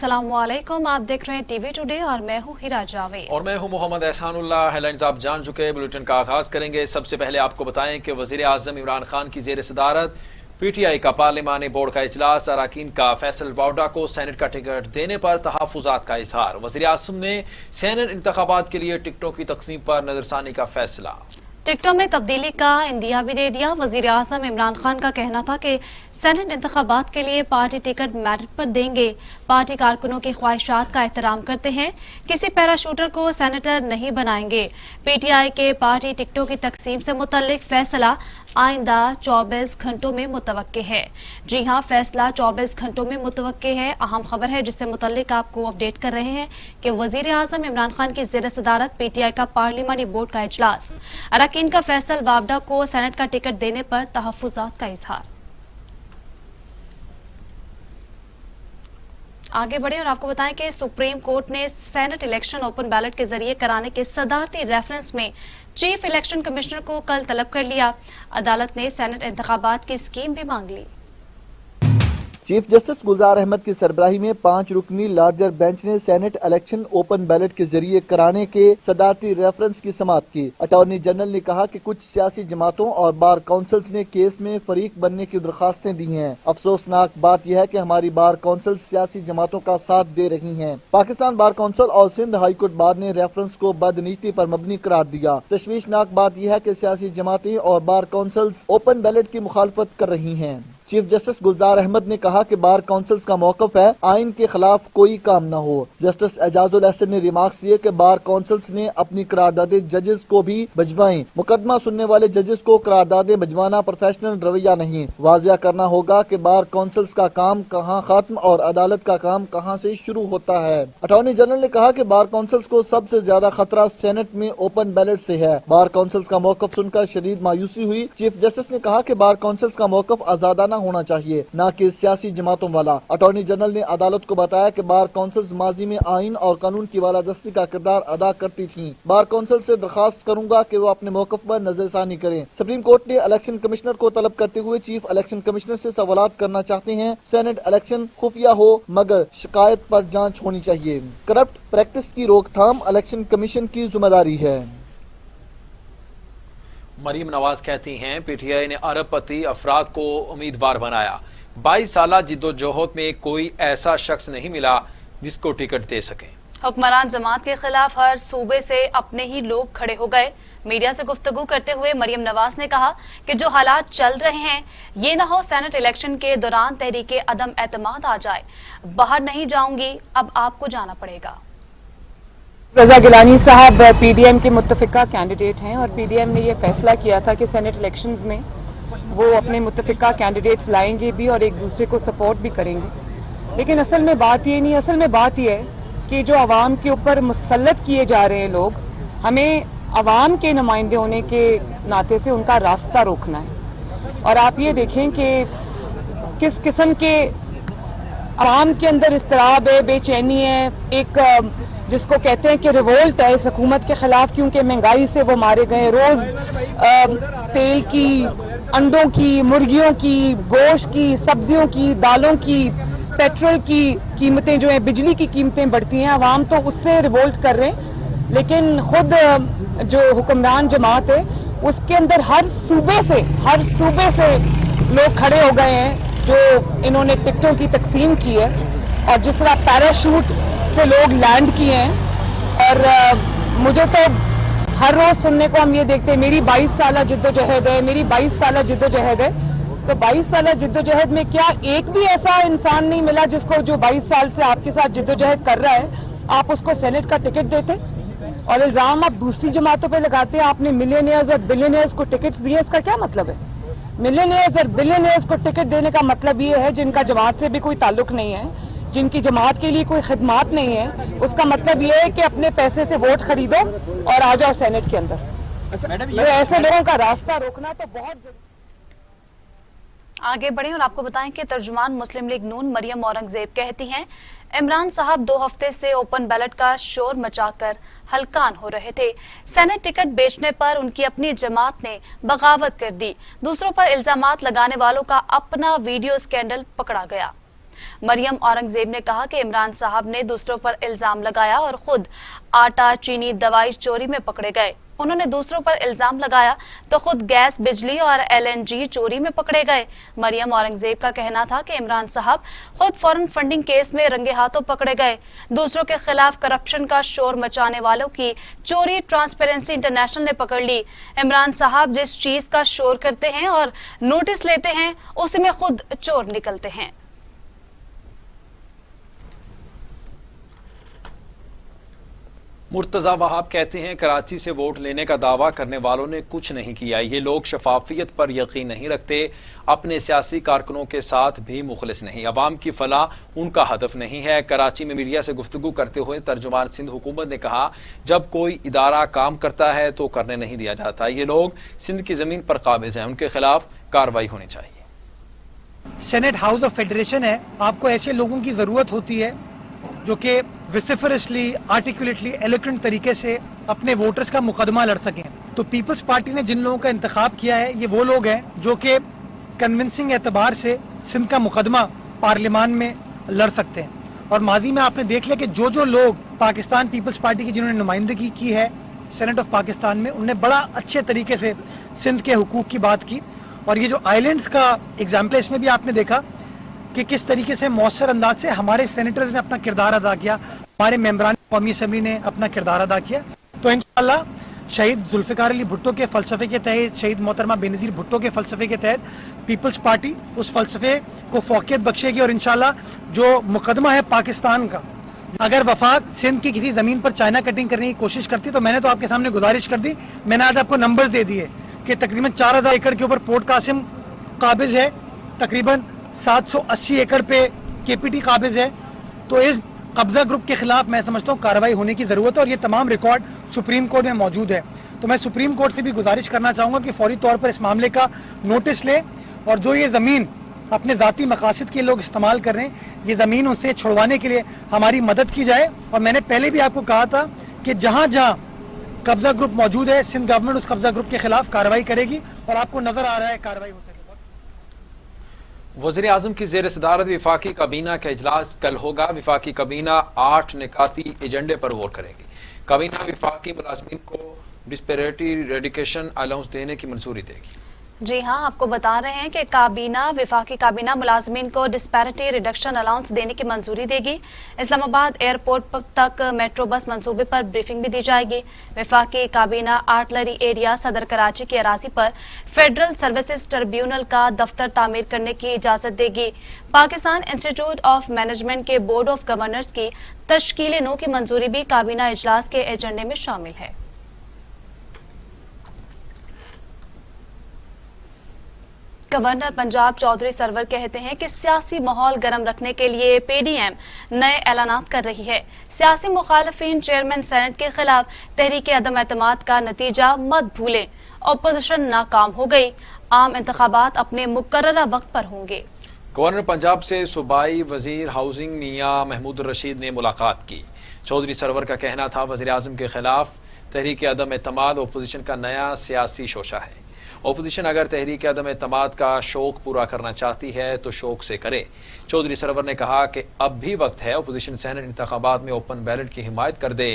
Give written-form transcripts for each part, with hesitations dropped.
अस्सलाम वालेकुम, आप देख रहे हैं टीवी टुडे और मैं हूं हिरा जावेद और मैं हूं मोहम्मद एहसानुल्लाह। हेडलाइंस आप जान चुके हैं, बुलेटिन का आगाज करेंगे। सबसे पहले आपको बताएं कि वजीर आजम इमरान खान की जेर सदारत पीटीआई का पार्लिमानी बोर्ड का इजलास, अरकान का फैसल वाउडा को सेनेट का टिकट देने पर तहफ्फुजात का इजहार। वजीर आजम ने सेनेट इंतखाबात के लिए टिकटों की तकसीम पर नजरसानी का फैसला। टिकटों में तब्दीली का इंदिया भी दे दिया। वजीर आजम इमरान खान का कहना था कि सेनेट इंतखाबात के लिए पार्टी टिकट मेरिट पर देंगे। पार्टी कारकुनों की ख्वाहिशात का एहतराम करते हैं, किसी पैराशूटर को सेनेटर नहीं बनाएंगे। पीटीआई के पार्टी टिकटों की तकसीम से मुतल्लिक फैसला आइंदा 24 घंटों में मुतवक्के है। जी हां, फैसला 24 घंटों में मुतवक्के है। अहम खबर है जिससे मुतल्लिक आपको अपडेट कर रहे हैं कि वजीर आजम इमरान खान की ज़ेर सदारत पीटीआई का पार्लिमानी बोर्ड का इजलास, अरकान का फैसल वावडा को सेनेट का टिकट देने पर तहफ्फुजात का इजहार। आगे बढ़े और आपको बताएं कि सुप्रीम कोर्ट ने सेनेट इलेक्शन ओपन बैलेट के जरिए कराने के सदारती रेफरेंस में चीफ इलेक्शन कमिश्नर को कल तलब कर लिया। अदालत ने सेनेट इंतखाबात की स्कीम भी मांग ली। चीफ जस्टिस गुलजार अहमद की सरबराही में 5 रुकनी लार्जर बेंच ने सेनेट इलेक्शन ओपन बैलेट के जरिए कराने के सदारती रेफरेंस की समाअत की। अटॉर्नी जनरल ने कहा कि कुछ सियासी जमातों और बार काउंसिल्स ने केस में फरीक बनने की दरखास्तें दी हैं। अफसोसनाक बात यह है कि हमारी बार काउंसिल सियासी जमातों का साथ दे रही हैं। पाकिस्तान बार काउंसिल और सिंध हाई कोर्ट बार ने रेफरेंस को बदनीति पर मबनी करार दिया। तशवीशनाक बात यह है कि सियासी जमातें और बार काउंसिल्स ओपन बैलेट की मुखालफत कर रही हैं। चीफ जस्टिस गुलजार अहमद ने कहा कि बार काउंसिल्स का मौकफ है आइन के खिलाफ कोई काम न हो। जस्टिस एजाजुल एहसन ने रिमार्क्स किए कि बार काउंसिल्स ने अपनी करारदादे जजेस को भी भिजवाएं। मुकदमा सुनने वाले जजेस को करारदादे भिजवाना प्रोफेशनल रवैया नहीं। वाजिया करना होगा कि बार काउंसिल्स का काम कहां खत्म और अदालत का काम कहां से शुरू होता है। अटॉर्नी जनरल ने कहा कि बार काउंसिल्स को सबसे ज्यादा खतरा सेनेट में ओपन बैलेट से है। बार काउंसिल्स का मौकफ सुनकर शदीद मायूसी हुई। चीफ जस्टिस ने कहा कि बार काउंसिल्स का मौकफ आजादाना होना चाहिए, न कि सियासी जमातों वाला। अटॉर्नी जनरल ने अदालत को बताया कि बार काउंसिल्स माजी में आइन और कानून की बालादस्ती का किरदार अदा करती थीं। बार काउंसिल से दरखास्त करूंगा कि वो अपने मौकफ पर नजरसानी करें। सुप्रीम कोर्ट ने इलेक्शन कमिश्नर को तलब करते हुए चीफ इलेक्शन कमिश्नर से सवालात करना चाहते हैं। सेनेट इलेक्शन खुफिया हो मगर शिकायत पर जांच होनी चाहिए। करप्ट प्रैक्टिस की रोकथाम इलेक्शन कमीशन की जिम्मेदारी है। मरीम नवाज कहती हैं पीटीआई ने अरबपति अफराद को उम्मीदवार बनाया। 22 साल जिद्दोजहद में कोई ऐसा शख्स नहीं मिला जिसको टिकट दे सके। हुक्मरान जमात के खिलाफ हर सूबे से अपने ही लोग खड़े हो गए। मीडिया से गुफ्तगू करते हुए मरीम नवाज ने कहा कि जो हालात चल रहे हैं ये ना हो सेनेट इलेक्शन के दौरान तहरीके अदम एतमाद आ जाए। बाहर नहीं जाऊंगी, अब आपको जाना पड़ेगा। रजा गिलानी साहब पीडीएम के मुत्तफिका कैंडिडेट हैं और पीडीएम ने ये फैसला किया था कि सेनेट इलेक्शंस में वो अपने मुत्तफिका कैंडिडेट्स लाएंगे भी और एक दूसरे को सपोर्ट भी करेंगे। लेकिन असल में बात ये नहीं, असल में बात ये है कि जो आवाम के ऊपर मुसल्लत किए जा रहे हैं लोग, हमें आवाम के नुमाइंदे होने के नाते से उनका रास्ता रोकना है। और आप ये देखें कि किस किस्म के आवाम के अंदर इस्तराब है, बेचैनी है, एक जिसको कहते हैं कि रिवोल्ट है इस हुकूमत के खिलाफ, क्योंकि महंगाई से वो मारे गए। रोज तेल की, अंडों की, मुर्गियों की, गोश्त की, सब्जियों की, दालों की, पेट्रोल की कीमतें जो है, बिजली की कीमतें बढ़ती हैं। अवाम तो उससे रिवोल्ट कर रहे हैं, लेकिन खुद जो हुक्मरान जमात है उसके अंदर हर सूबे से लोग खड़े हो गए हैं जो इन्होंने टिकटों की तकसीम की है। और जिस तरह पैराशूट से लोग लैंड किए हैं और मुझे तो हर रोज सुनने को हम ये देखते हैं मेरी 22 साल जिद्दोजहद है, मेरी 22 साल जिद्दोजहद है। तो 22 साल जिद्दोजहद में क्या एक भी ऐसा इंसान नहीं मिला जिसको जो 22 साल से आपके साथ जिद्दोजहद कर रहा है आप उसको सेनेट का टिकट देते? और इल्जाम आप दूसरी जमातों पे लगाते हैं आपने मिलियनियर्स और बिलियनियर्स को टिकट्स दिए। इसका क्या मतलब है? मिलियनियर्स और बिलियनियर्स को टिकट देने का मतलब ये है जिनका जमात से भी कोई ताल्लुक नहीं है, जिनकी जमात के लिए कोई खिदमात नहीं है। उसका मतलब ये है कि अपने पैसे से वोट खरीदो और आ जाओ सेनेट के अंदर। तो ऐसे लोगों का रास्ता रोकना तो बहुत जरूरी। आगे बढ़े और आपको बताएं कि तर्जुमान मुस्लिम लीग नून मरियम औरंगजेब कहती हैं इमरान साहब 2 हफ्ते से ओपन बैलेट का शोर मचाकर हलकान हो रहे थे। सेनेट टिकट बेचने पर उनकी अपनी जमात ने बगावत कर दी। दूसरों पर इल्जामात लगाने वालों का अपना वीडियो स्कैंडल पकड़ा गया। मरियम औरंगजेब ने कहा कि इमरान साहब ने दूसरों पर इल्जाम लगाया और खुद आटा, चीनी, दवाई चोरी में पकड़े गए। उन्होंने दूसरों पर इल्जाम लगाया तो खुद गैस, बिजली और LNG चोरी में पकड़े गए। मरियम औरंगजेब का कहना था कि इमरान साहब खुद फॉरेन फंडिंग केस में रंगे हाथों पकड़े गए। दूसरों के खिलाफ करप्शन का शोर मचाने वालों की चोरी ट्रांसपेरेंसी इंटरनेशनल ने पकड़ ली। इमरान साहब जिस चीज का शोर करते हैं और नोटिस लेते हैं, उसी में खुद चोर निकलते हैं। मुर्तजा वहाब कहते हैं, कराची से वोट लेने का दावा करने वालों ने कुछ नहीं किया। ये लोग शफाफियत पर यकीन नहीं रखते, अपने सियासी कारकुनों के साथ भी मुखलिस नहीं। अवाम की फलाह उनका हदफ नहीं है। कराची में मीडिया से गुफ्तगू करते हुए तर्जुमान सिंध हुकूमत ने कहा, जब कोई इदारा काम करता है तो करने नहीं दिया जाता। ये लोग सिंध की जमीन पर काबिज हैं, उनके खिलाफ कार्रवाई होनी चाहिए। सेनेट हाउस ऑफ फेडरेशन है, आपको ऐसे लोगों की जरूरत होती है जो कि विसिफरसली, आर्टिकुलेटली, एलोक्वेंट तरीके से अपने वोटर्स का मुकदमा लड़ सकें। तो पीपल्स पार्टी ने जिन लोगों का इंतखाब किया है, ये वो लोग हैं जो कि कन्विंसिंग एतबार से सिंध का मुकदमा पार्लियामान में लड़ सकते हैं। और माजी में आपने देख लिया कि जो जो लोग पाकिस्तान पीपल्स पार्टी की जिन्होंने नुमाइंदगी की है सेनेट ऑफ पाकिस्तान में, उनने बड़ा अच्छे तरीके से सिंध के हुकूक की बात की। और ये जो आइलैंड्स का एग्जाम्पल है, इसमें भी आपने देखा कि किस तरीके से मौसर अंदाज से हमारे सेनेटर्स ने अपना किरदार अदा किया, हमारे मेंबरान कौमी असम्बली ने अपना किरदार अदा किया। तो इंशाअल्लाह शहीद जुल्फिकार अली भुट्टो के फलसफे के तहत, शहीद मोहतरमा बेनज़ीर भुट्टो के फलसफे के तहत पीपल्स पार्टी उस फलसफे को फौकियत बख्शेगी। और इंशाअल्लाह जो मुकदमा है पाकिस्तान का, अगर वफाक सिंध की किसी ज़मीन पर चाइना कटिंग करने की कोशिश करती, तो मैंने तो आपके सामने गुजारिश कर दी, मैंने आज आपको नंबर्स दे दिए कि तकरीबन 4000 एकड़ के ऊपर पोर्ट कासिम काबिज है, तकरीबन 780 एकड़ पे KPT काबिज है। तो इस कब्जा ग्रुप के खिलाफ मैं समझता हूँ कार्रवाई होने की जरूरत है और ये तमाम रिकॉर्ड सुप्रीम कोर्ट में मौजूद है। तो मैं सुप्रीम कोर्ट से भी गुजारिश करना चाहूँगा कि फौरी तौर पर इस मामले का नोटिस ले और जो ये ज़मीन अपने ज़ाती मकासद के लोग इस्तेमाल कर रहे हैं, ये ज़मीन उनसे छुड़वाने के लिए हमारी मदद की जाए। और मैंने पहले भी आपको कहा था कि जहाँ जहाँ कब्जा ग्रुप मौजूद है, सिंध गवर्नमेंट उस कब्जा ग्रुप के खिलाफ कार्रवाई करेगी और आपको नजर आ रहा है कार्रवाई हो सके। वज़ीर आज़म की ज़ेर सदारत विफाकी काबीना का इजलास कल होगा। विफाकी काबीना 8 निकाती एजेंडे पर गौर करेगी। काबीना विफाकी मुलाज़मीन को डिस्पैरिटी रेडिकेशन अलाउंस देने की मंजूरी देगी। जी हां, आपको बता रहे हैं कि विफाकी काबीना मुलाजमीन को डिस्पैरिटी रिडक्शन अलाउंस देने की मंजूरी देगी। इस्लामाबाद एयरपोर्ट तक मेट्रो बस मंसूबे पर ब्रीफिंग भी दी जाएगी। विफाकी काबीना आर्टलरी एरिया सदर कराची की अराजी पर फेडरल सर्विसेज ट्रिब्यूनल का दफ्तर तामीर करने की इजाजत देगी। पाकिस्तान इंस्टीट्यूट ऑफ मैनेजमेंट के बोर्ड ऑफ गवर्नर्स की तश्कील नो की मंजूरी भी काबीना इजलास के एजेंडे में शामिल है। गवर्नर पंजाब चौधरी सरवर कहते हैं कि सियासी माहौल गर्म रखने के लिए PDM नए ऐलानात कर रही है। सियासी मुखालफिन चेयरमैन सेनेट के खिलाफ तहरीक अदम एतमाद का नतीजा मत भूलें, अपोजिशन नाकाम हो गई, आम इंतखाबात अपने मुकर्ररा वक्त पर होंगे। गवर्नर पंजाब से सूबाई वजीर हाउसिंग मियां महमूद रशीद ने मुलाकात की। चौधरी सरवर का कहना था, वजीर आजम के खिलाफ तहरीक अदम एतमाद अपोजिशन का नया सियासी शोशा है। अपोजिशन अगर तहरीक अदम एतमाद का शौक पूरा करना चाहती है तो शौक से करे। चौधरी सरवर ने कहा कि अब भी वक्त है, अपोजिशन सेनेट इंतखाबात में ओपन बैलेट की हिमायत कर दे।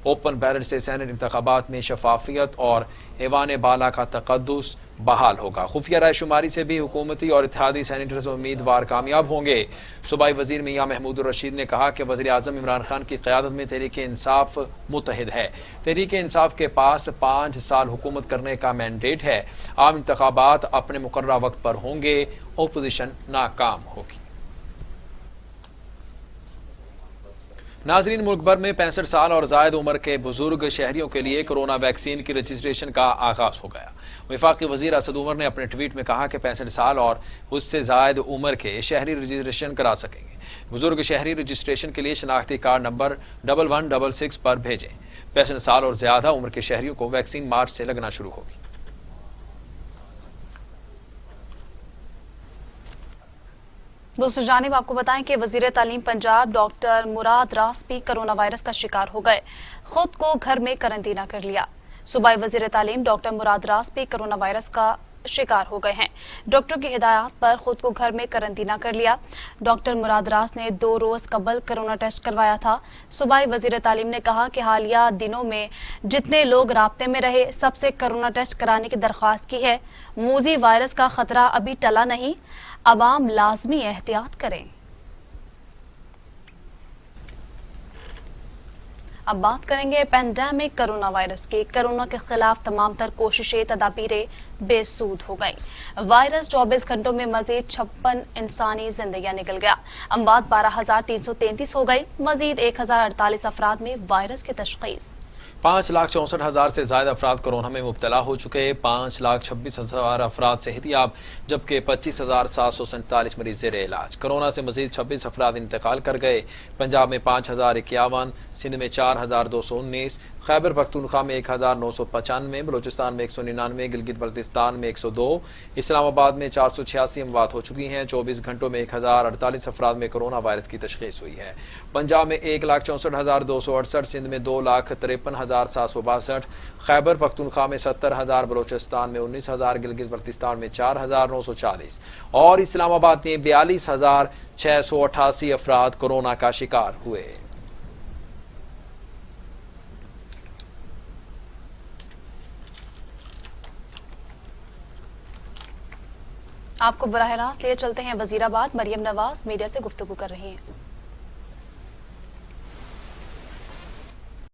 ओपन बैलेट से सेनेट इंतखाबात में शफाफियत और ऐवान बाला का तकद्दुस बहाल होगा। खुफिया राय शुमारी से भी हुकूमती और इत्तेहादी सेनेटर्स उम्मीदवार कामयाब होंगे। सूबाई वजीर मियां महमूद रशीद ने कहा कि वज़ीर आज़म इमरान खान की क़यादत में तहरीक इंसाफ मुत्तहिद है। तहरीक इंसाफ के पास 5 साल हुकूमत करने का मैंडेट है। आम इंतखाबात अपने मुकर्ररा वक्त पर होंगे, अपोजिशन नाकाम होगी। नाजरीन, मुल्क भर में 65 साल और जायद उम्र के बुजुर्ग शहरियों के लिए कोरोना वैक्सीन की रजिस्ट्रेशन का आगाज हो गया। वफाकी वजीर असद उमर ने अपने ट्वीट में कहा कि 65 साल और उससे जायद उम्र के शहरी रजिस्ट्रेशन करा सकेंगे। बुजुर्ग शहरी रजिस्ट्रेशन के लिए शनाख्ती कार्ड नंबर 1166 पर भेजें। 65 साल और ज्यादा उम्र के शहरियों को वैक्सीन मार्च से लगना शुरू होगी। दूसरी जानिब आपको बताएं कि वजीर तालीम पंजाब डॉक्टर मुराद रास भी कोरोना वायरस का शिकार हो गए, खुद को घर में करंतना कर लिया। सूबाई वजीर तालीम डॉक्टर मुराद रास भी कोरोना वायरस का शिकार हो गए हैं। डॉक्टर की हिदायत पर खुद को घर में करंतना कर लिया। डॉक्टर मुराद रास ने 2 रोज कबल कोरोना टेस्ट करवाया था। सूबाई वजीर तालीम ने कहा कि हालिया दिनों में जितने लोग राब्ते में रहे सबसे कोरोना टेस्ट कराने की दरख्वास्त की है। मूजी वायरस का खतरा अभी टला नहीं, अवाम लाजमी एहतियात करें। अब बात करेंगे पैंडेमिक कोरोना वायरस की। कोरोना के खिलाफ तमाम तर कोशिशें तदाबीरें बेसूद हो गई। वायरस 24 घंटों में मजीद 56 इंसानी जिंदगियां निकल गया। अमवात 12,333 हो गई। मजीद 1,048 अफराद में वायरस की तशखीस। 5,64,000 से ज्यादा अफराद कोरोना में मुब्तला हो चुके। 5,26,000 अफराद सेहतियाब, जबकि 25,747 मरीज ज़ेरे इलाज। कोरोना से मजीद 26 अफराद इंतकाल कर गए। पंजाब में 5,051, सिंध में 4,219, खैबर पख्तूनख्वा में 1,995, बलूचिस्तान में 199, गिलगित बल्तिस्तान में 102, इस्लामाबाद में 486 अमवात हो चुकी हैं। 24 घंटों में 1,048 अफराद में कोरोना वायरस की तशखीस हुई है। पंजाब में 1,64,268, सिंध में 2,53,762, खैबर पख्तूनख्वा में 70,000, बलूचिस्तान में 19,000, गिलगित बल्तिस्तान में 4,940 और इस्लामाबाद में 42,688 अफराद कोरोना का शिकार हुए। आपको बराह रास्त लिए चलते हैं वजीराबाद। मरियम नवाज मीडिया से गुफ्तगू कर रही हैं।